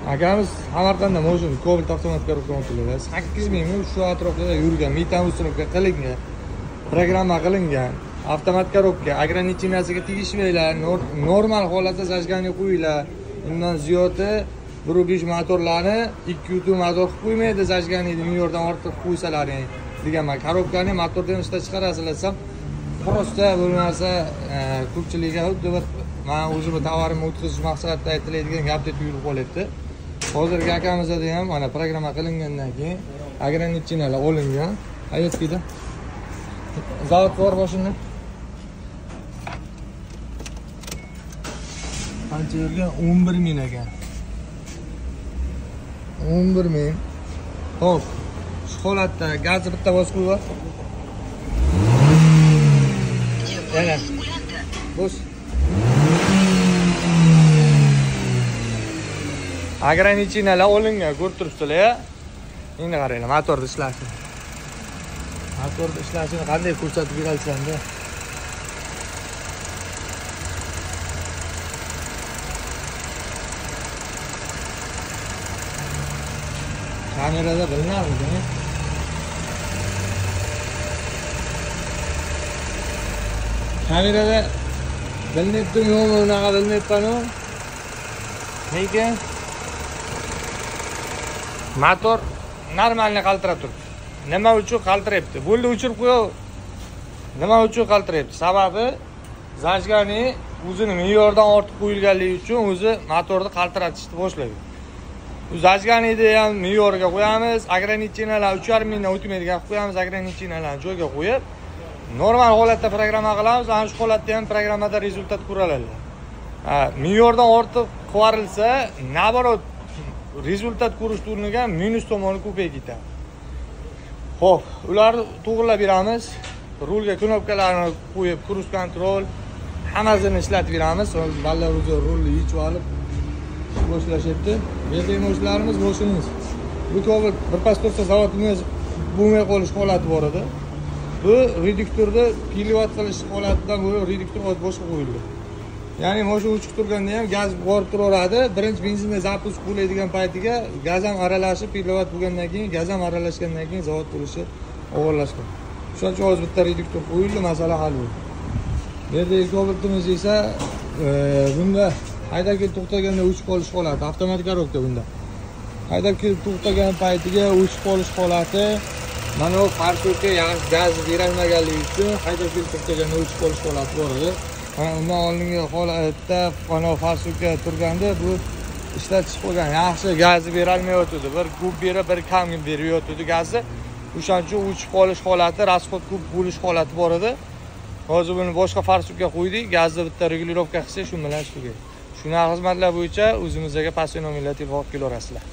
Akamiz Samarqandda moshin Cobalt avtomatik kontrolida 8 ming shu atrofda yurgan, metan ustunovka qilingan, programma qilingan, avtomatik korobka, ограниченияsiga tegishmaylar, normal holatda zajganiya qo'yinglar. Undan ziyodi 1.5 motorlarni 2.2 motor qilib qo'ymaydi, zajganiyni me'yordan ortiq qo'ysalaring deganman. Korobkani motordan ishlab chiqarasizlar desam, prosta bu narsa ko'pchilikga xuddi bir men o'zim tovarimni o'tkazish maqsadida aytiladigan gapdek tuyulib qolyapti. Hozirgi akamizda ham mana programma qilingandan keyin ограничениyalar olingan. Aytdikda. Zavod bor boshini. Qancha yurgan? 11 ming ekan. 11 ming. Xo'p. Shu holatda gazni bitta bosib qo'yib. Yana. Bos. Ограничениyalar olingan, ko'rib turibsizlar-a? Endi qaranglar, motorda ishlashi. Motorda ishlashini qanday ko'rsatib berayapsan-da? Kamerada bilinadi-ku. Kamerada bilinibdi-mi, yo'qmi, unaqa bilmayapman-ku. Lekin motor normalni qaltirab turibdi. Nima uchun qaltirayapti? Bo'ldi, o'chirib qo'y. Nima uchun qaltirayapti? Sababi zajgani o'zini me'yordan ortiq qo'yilganligi uchun o'zi motorni qaltiratishni boshlaydi. Bu zajganida ham me'yorga qo'yamiz, ограничениyalar 3,5 mingdan o'tmaydigan qilib qo'yamiz, ограничениyalarni joyga qo'yib, normal holatda programma qilamiz, ana shu holatda ham programmada rezultat ko'radilar. Me'yordan ortiq qo'rilsa, naborot rezultat ko'rish o'rniga minus tomoni ko'payib ketadi. Xo'p, ularni to'g'rilab beramiz. Rulga knopkalarni qo'yib, cruise control hammasini ishlatib beramiz. Ballar o'zi rulni yechib olib boshlashyapti. Berdagi moshlarimiz boshimiz. Bu Cobalt birpas tursa zavodimiz bo'lmay qolish holati bor edi. Bu reduktorda pilovat qilish holatidan ko'ra reduktor boshqa qo'yildi. Ya'ni mashina uchiq turganda ham gaz borib turaveradi. Birinchi benzinda zapusk bo'ladigan paytiga gaz ham aralashib, pilovat bo'lgandan keyin, gaz ham aralashgandan keyin zavod bo'lishi og'irlashgan. Shuning uchun hozir bitta reduktor qo'yildi, masala hal bo'ldi. Bu yerdagi Cobaltimiz esa bunda haydab kelib to'xtaganda o'chib qolish holati, avtomatik korobka bunda. Haydab kelib to'xtagan paytiga o'chib qolish holati, mana bu farsuka gaz berilmaganligi uchun haydab kelib to'xtaganda o'chib qolish holati bor edi. Undan oldingi holatda mana farsuka turganda bu ishlatish qo'ygan yaxshi gazni bera olmayotdi. Bir ko'p berib, bir kam berayotdi gazni. O'shaning uchun o'chib qolish holati, rasxod ko'p bo'lish holati bor edi. Hozir buni boshqa farsuka qo'ydik, gazni bitta regulirovka qilsa shu bilan tugaydi. Shunaqa xizmatlar bo'yicha o'zimizga passiv nomerlar telefon qilaverasizlar.